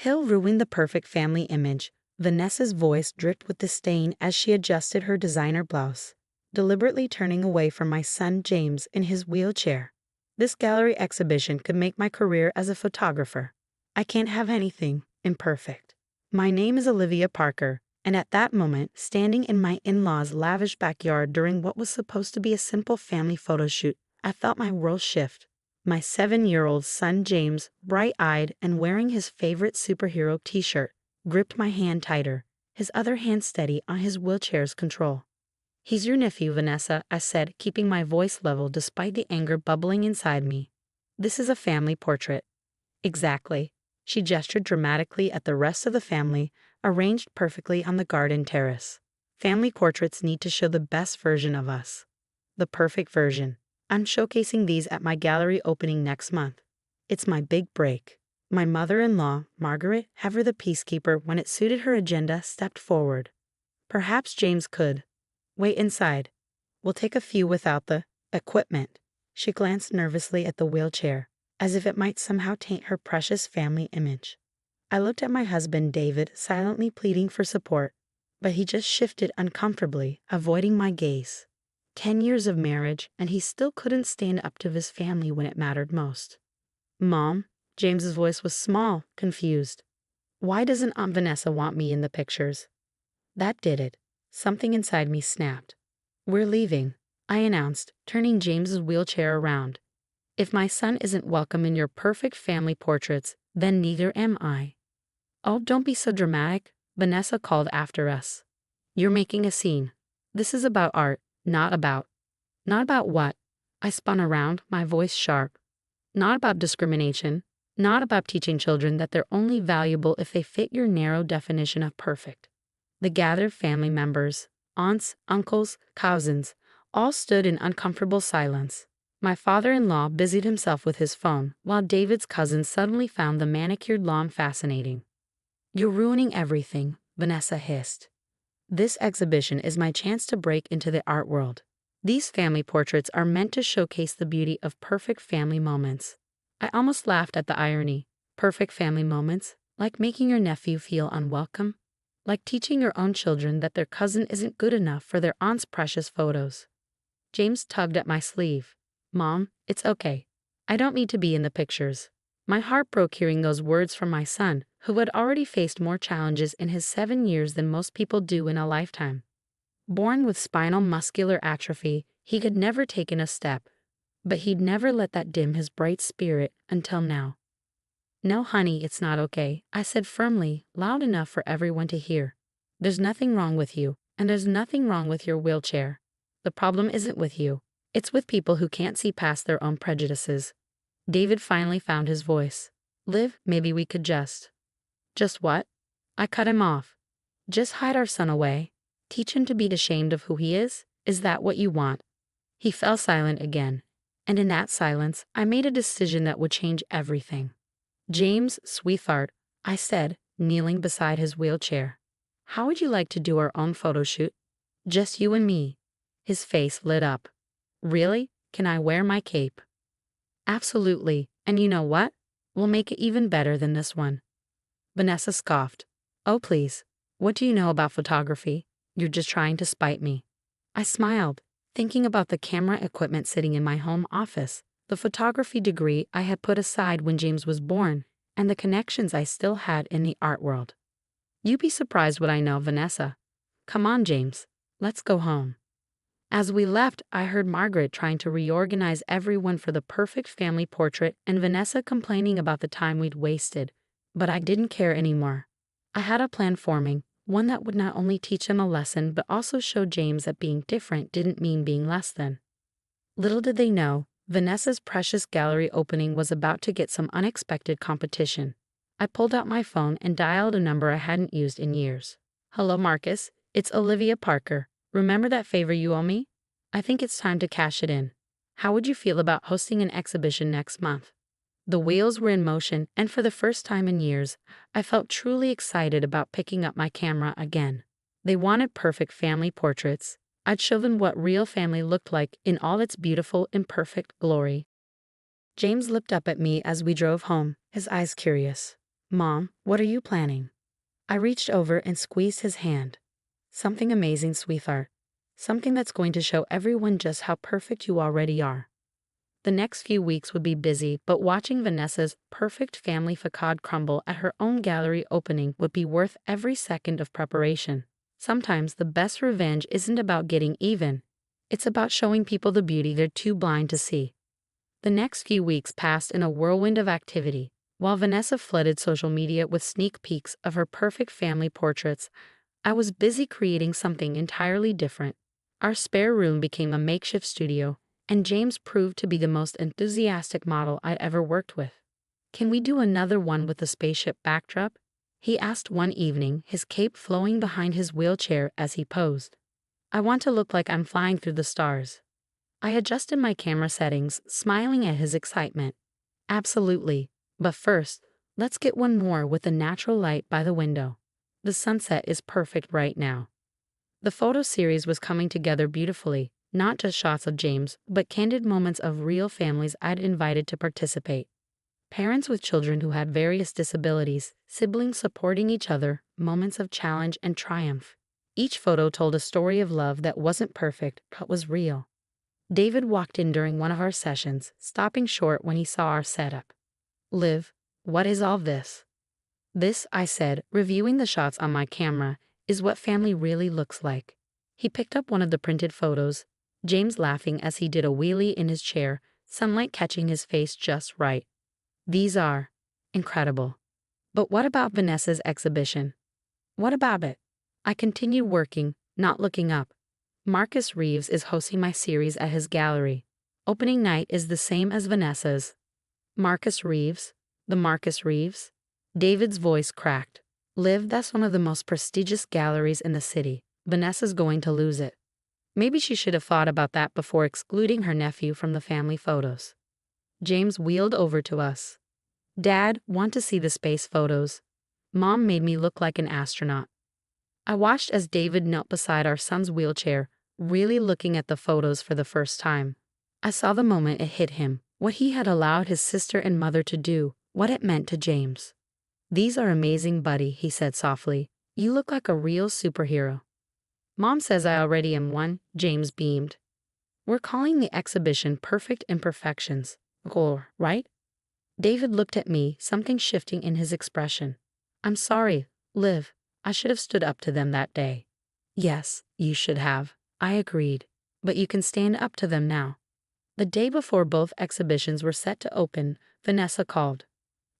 He'll ruin the perfect family image. Vanessa's voice dripped with disdain as she adjusted her designer blouse, deliberately turning away from my son James in his wheelchair. This gallery exhibition could make my career as a photographer. I can't have anything imperfect. My name is Olivia Parker, and at that moment, standing in my in-laws' lavish backyard during what was supposed to be a simple family photo shoot, I felt my world shift. My 7-year-old son James, bright-eyed and wearing his favorite superhero t-shirt, gripped my hand tighter, his other hand steady on his wheelchair's control. "He's your nephew, Vanessa," I said, keeping my voice level despite the anger bubbling inside me. "This is a family portrait." "Exactly." She gestured dramatically at the rest of the family, arranged perfectly on the garden terrace. "Family portraits need to show the best version of us. The perfect version. I'm showcasing these at my gallery opening next month. It's my big break." My mother-in-law, Margaret, ever the peacekeeper when it suited her agenda, stepped forward. "Perhaps James could wait inside. We'll take a few without the equipment." She glanced nervously at the wheelchair, as if it might somehow taint her precious family image. I looked at my husband, David, silently pleading for support, but he just shifted uncomfortably, avoiding my gaze. 10 years of marriage, and he still couldn't stand up to his family when it mattered most. "Mom," James's voice was small, confused. "Why doesn't Aunt Vanessa want me in the pictures?" That did it. Something inside me snapped. "We're leaving," I announced, turning James's wheelchair around. "If my son isn't welcome in your perfect family portraits, then neither am I." "Oh, don't be so dramatic," Vanessa called after us. "You're making a scene. This is about art, not about—" "Not about what?" I spun around, my voice sharp. "Not about discrimination. Not about teaching children that they're only valuable if they fit your narrow definition of perfect." The gathered family members, aunts, uncles, cousins, all stood in uncomfortable silence. My father-in-law busied himself with his phone, while David's cousin suddenly found the manicured lawn fascinating. "You're ruining everything," Vanessa hissed. "This exhibition is my chance to break into the art world. These family portraits are meant to showcase the beauty of perfect family moments." I almost laughed at the irony. Perfect family moments, like making your nephew feel unwelcome, like teaching your own children that their cousin isn't good enough for their aunt's precious photos. James tugged at my sleeve. "Mom, it's okay. I don't need to be in the pictures." My heart broke hearing those words from my son, who had already faced more challenges in his 7 years than most people do in a lifetime. Born with spinal muscular atrophy, he had never taken a step, but he'd never let that dim his bright spirit until now. "No, honey, it's not okay," I said firmly, loud enough for everyone to hear. "There's nothing wrong with you, and there's nothing wrong with your wheelchair. The problem isn't with you. It's with people who can't see past their own prejudices." David finally found his voice. "Liv, maybe we could just—" "Just what?" I cut him off. "Just hide our son away. Teach him to be ashamed of who he is? Is that what you want?" He fell silent again, and in that silence, I made a decision that would change everything. "James, sweetheart," I said, kneeling beside his wheelchair. "How would you like to do our own photo shoot? Just you and me." His face lit up. "Really? Can I wear my cape?" "Absolutely, and you know what? We'll make it even better than this one." Vanessa scoffed. "Oh, please. What do you know about photography? You're just trying to spite me." I smiled, thinking about the camera equipment sitting in my home office, the photography degree I had put aside when James was born, and the connections I still had in the art world. "You'd be surprised what I know, Vanessa. Come on, James. Let's go home." As we left, I heard Margaret trying to reorganize everyone for the perfect family portrait and Vanessa complaining about the time we'd wasted, but I didn't care anymore. I had a plan forming, one that would not only teach him a lesson but also show James that being different didn't mean being less than. Little did they know, Vanessa's precious gallery opening was about to get some unexpected competition. I pulled out my phone and dialed a number I hadn't used in years. "Hello, Marcus. It's Olivia Parker. Remember that favor you owe me? I think it's time to cash it in. How would you feel about hosting an exhibition next month?" The wheels were in motion, and for the first time in years, I felt truly excited about picking up my camera again. They wanted perfect family portraits. I'd show them what real family looked like in all its beautiful, imperfect glory. James looked up at me as we drove home, his eyes curious. Mom, what are you planning? I reached over and squeezed his hand. Something amazing, sweetheart. Something that's going to show everyone just how perfect you already are. The next few weeks would be busy, but watching Vanessa's perfect family facade crumble at her own gallery opening would be worth every second of preparation. Sometimes the best revenge isn't about getting even. It's about showing people the beauty they're too blind to see. The next few weeks passed in a whirlwind of activity. While Vanessa flooded social media with sneak peeks of her perfect family portraits, I was busy creating something entirely different. Our spare room became a makeshift studio, and James proved to be the most enthusiastic model I'd ever worked with. "Can we do another one with a spaceship backdrop?" he asked one evening, his cape flowing behind his wheelchair as he posed. "I want to look like I'm flying through the stars." I adjusted my camera settings, smiling at his excitement. "Absolutely. But first, let's get one more with the natural light by the window. The sunset is perfect right now." The photo series was coming together beautifully, not just shots of James, but candid moments of real families I'd invited to participate. Parents with children who had various disabilities, siblings supporting each other, moments of challenge and triumph. Each photo told a story of love that wasn't perfect, but was real. David walked in during one of our sessions, stopping short when he saw our setup. "Liv, what is all this?" "This," I said, reviewing the shots on my camera, "is what family really looks like." He picked up one of the printed photos, James laughing as he did a wheelie in his chair, sunlight catching his face just right. "These are incredible." "But what about Vanessa's exhibition?" "What about it?" I continued working, not looking up. "Marcus Reeves is hosting my series at his gallery. Opening night is the same as Vanessa's." "Marcus Reeves? The Marcus Reeves?" David's voice cracked. "Liv, that's one of the most prestigious galleries in the city. Vanessa's going to lose it." Maybe she should have thought about that before excluding her nephew from the family photos. James wheeled over to us. "Dad, want to see the space photos?" Mom made me look like an astronaut. I watched as David knelt beside our son's wheelchair, really looking at the photos for the first time. I saw the moment it hit him, what he had allowed his sister and mother to do, what it meant to James. "These are amazing, buddy," he said softly. "You look like a real superhero." "Mom says I already am one," James beamed. "We're calling the exhibition Perfect Imperfections. Or, right?" David looked at me, something shifting in his expression. "I'm sorry, Liv. I should have stood up to them that day." "Yes, you should have," I agreed. "But you can stand up to them now." The day before both exhibitions were set to open, Vanessa called.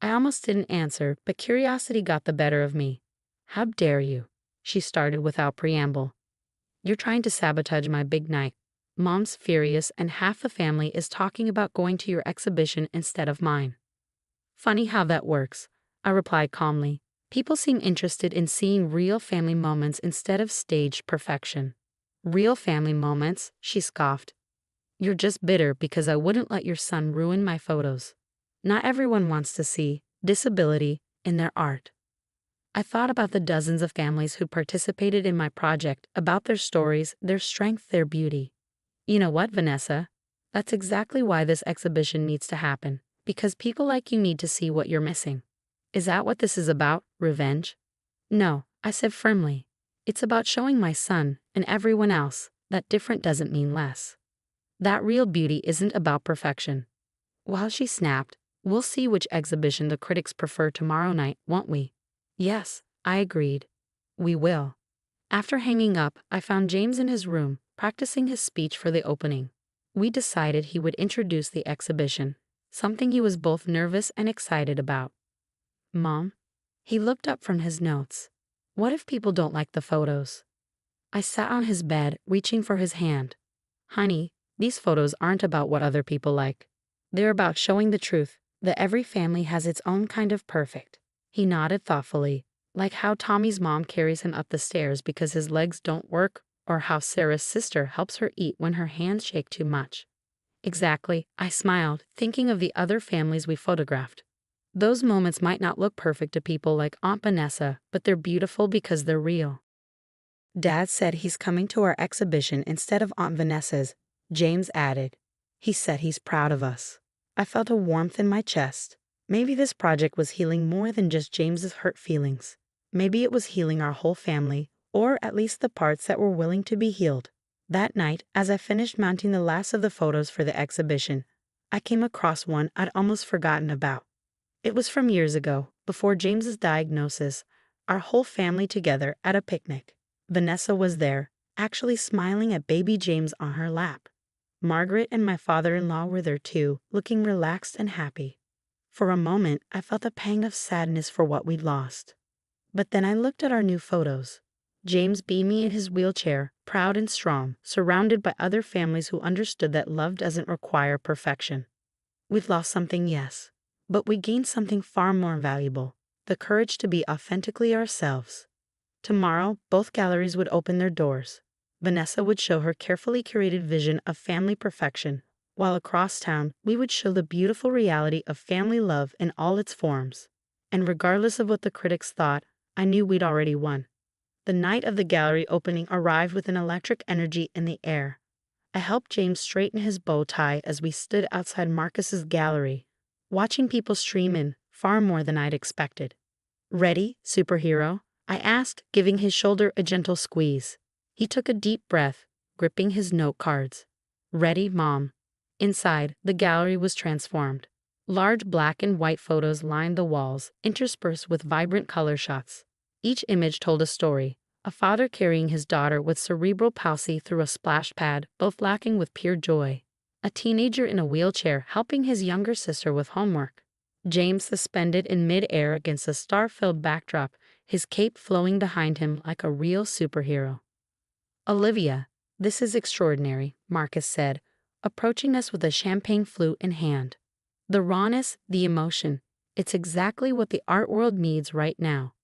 I almost didn't answer, but curiosity got the better of me. "How dare you?" she started without preamble. "You're trying to sabotage my big night. Mom's furious and half the family is talking about going to your exhibition instead of mine." "Funny how that works," I replied calmly. "People seem interested in seeing real family moments instead of staged perfection." "Real family moments," she scoffed. "You're just bitter because I wouldn't let your son ruin my photos." Not everyone wants to see disability in their art. I thought about the dozens of families who participated in my project, about their stories, their strength, their beauty. "You know what, Vanessa? That's exactly why this exhibition needs to happen, because people like you need to see what you're missing." "Is that what this is about, revenge?" "No," I said firmly. "It's about showing my son, and everyone else, that different doesn't mean less. That real beauty isn't about perfection." While she snapped, "We'll see which exhibition the critics prefer tomorrow night, won't we?" "Yes," I agreed. "We will." After hanging up, I found James in his room, practicing his speech for the opening. We decided he would introduce the exhibition, something he was both nervous and excited about. "Mom?" He looked up from his notes. "What if people don't like the photos?" I sat on his bed, reaching for his hand. "Honey, these photos aren't about what other people like. They're about showing the truth, that every family has its own kind of perfect." He nodded thoughtfully, like how Tommy's mom carries him up the stairs because his legs don't work, or how Sarah's sister helps her eat when her hands shake too much. "Exactly," I smiled, thinking of the other families we photographed. "Those moments might not look perfect to people like Aunt Vanessa, but they're beautiful because they're real." "Dad said he's coming to our exhibition instead of Aunt Vanessa's," James added. "He said he's proud of us." I felt a warmth in my chest. Maybe this project was healing more than just James's hurt feelings. Maybe it was healing our whole family, or at least the parts that were willing to be healed. That night, as I finished mounting the last of the photos for the exhibition, I came across one I'd almost forgotten about. It was from years ago, before James's diagnosis, our whole family together at a picnic. Vanessa was there, actually smiling at baby James on her lap. Margaret and my father-in-law were there too, looking relaxed and happy. For a moment, I felt a pang of sadness for what we'd lost. But then I looked at our new photos. James beaming in his wheelchair, proud and strong, surrounded by other families who understood that love doesn't require perfection. We've lost something, yes, but we gained something far more valuable, the courage to be authentically ourselves. Tomorrow, both galleries would open their doors. Vanessa would show her carefully curated vision of family perfection, while across town, we would show the beautiful reality of family love in all its forms. And regardless of what the critics thought, I knew we'd already won. The night of the gallery opening arrived with an electric energy in the air. I helped James straighten his bow tie as we stood outside Marcus's gallery, watching people stream in, far more than I'd expected. "Ready, superhero?" I asked, giving his shoulder a gentle squeeze. He took a deep breath, gripping his note cards. "Ready, Mom." Inside, the gallery was transformed. Large black and white photos lined the walls, interspersed with vibrant color shots. Each image told a story. A father carrying his daughter with cerebral palsy through a splash pad, both laughing with pure joy. A teenager in a wheelchair helping his younger sister with homework. James suspended in mid-air against a star-filled backdrop, his cape flowing behind him like a real superhero. "Olivia, this is extraordinary," Marcus said, approaching us with a champagne flute in hand. "The rawness, the emotion, it's exactly what the art world needs right now."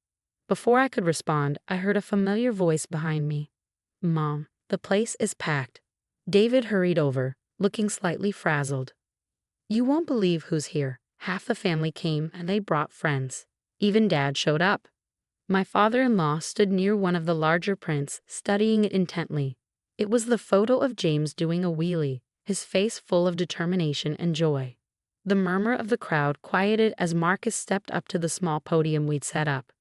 Before I could respond, I heard a familiar voice behind me. "Mom, the place is packed." David hurried over, looking slightly frazzled. "You won't believe who's here. Half the family came and they brought friends. Even Dad showed up." My father-in-law stood near one of the larger prints, studying it intently. It was the photo of James doing a wheelie, his face full of determination and joy. The murmur of the crowd quieted as Marcus stepped up to the small podium we'd set up.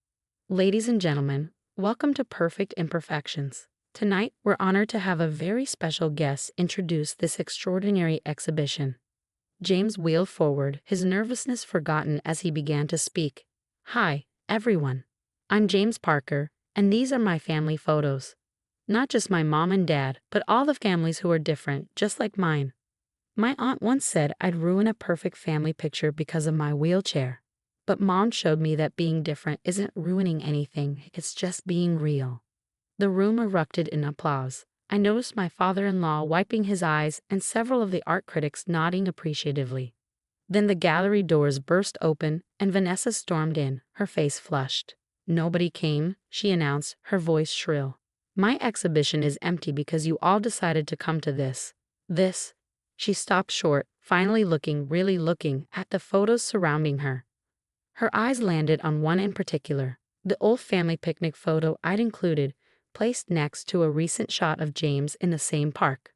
"Ladies and gentlemen, welcome to Perfect Imperfections. Tonight, we're honored to have a very special guest introduce this extraordinary exhibition." James wheeled forward, his nervousness forgotten as he began to speak. "Hi, everyone. I'm James Parker, and these are my family photos. Not just my mom and dad, but all the families who are different, just like mine. My aunt once said I'd ruin a perfect family picture because of my wheelchair. But Mom showed me that being different isn't ruining anything, it's just being real." The room erupted in applause. I noticed my father-in-law wiping his eyes and several of the art critics nodding appreciatively. Then the gallery doors burst open and Vanessa stormed in, her face flushed. "Nobody came," she announced, her voice shrill. "My exhibition is empty because you all decided to come to this. She stopped short, finally really looking at the photos surrounding her. Her eyes landed on one in particular, the old family picnic photo I'd included, placed next to a recent shot of James in the same park.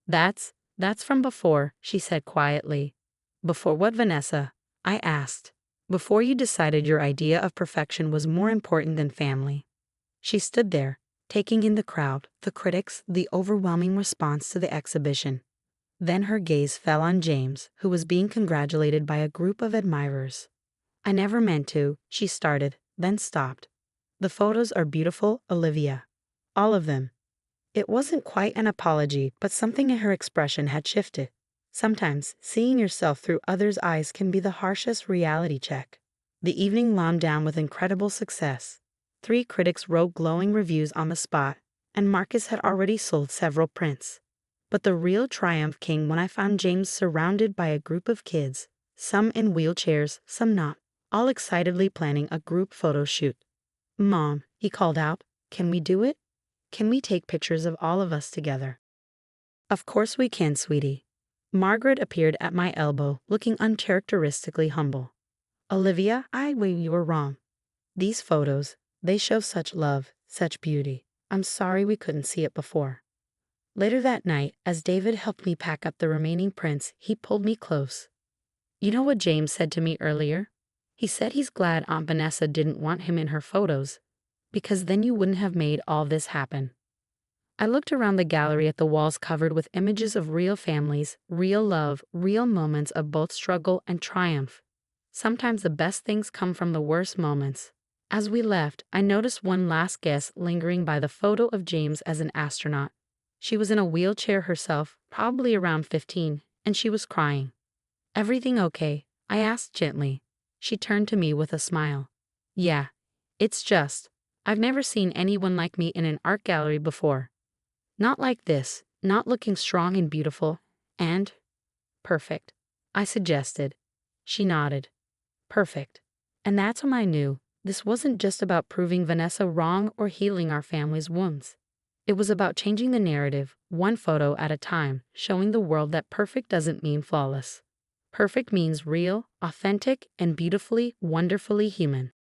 That's from before," she said quietly. "Before what, Vanessa?" I asked. "Before you decided your idea of perfection was more important than family." She stood there, taking in the crowd, the critics, the overwhelming response to the exhibition. Then her gaze fell on James, who was being congratulated by a group of admirers. "I never meant to," she started, then stopped. "The photos are beautiful, Olivia. All of them." It wasn't quite an apology, but something in her expression had shifted. Sometimes, seeing yourself through others' eyes can be the harshest reality check. The evening wound down with incredible success. 3 critics wrote glowing reviews on the spot, and Marcus had already sold several prints. But the real triumph came when I found James surrounded by a group of kids, some in wheelchairs, some not, all excitedly planning a group photo shoot. "Mom," he called out, "can we do it? Can we take pictures of all of us together?" "Of course we can, sweetie." Margaret appeared at my elbow, looking uncharacteristically humble. "Olivia, you were wrong. These photos, they show such love, such beauty. I'm sorry we couldn't see it before." Later that night, as David helped me pack up the remaining prints, he pulled me close. "You know what James said to me earlier? He said he's glad Aunt Vanessa didn't want him in her photos, because then you wouldn't have made all this happen. I looked around the gallery at the walls covered with images of real families, real love, real moments of both struggle and triumph. Sometimes the best things come from the worst moments. As we left, I noticed one last guest lingering by the photo of James as an astronaut. She was in a wheelchair herself, probably around 15, and she was crying. "Everything okay?" I asked gently. She turned to me with a smile. "Yeah, it's just, I've never seen anyone like me in an art gallery before. Not like this, not looking strong and beautiful, and perfect," I suggested. She nodded. Perfect. And that's when I knew this wasn't just about proving Vanessa wrong or healing our family's wounds. It was about changing the narrative, one photo at a time, showing the world that perfect doesn't mean flawless. Perfect means real, authentic, and beautifully, wonderfully human.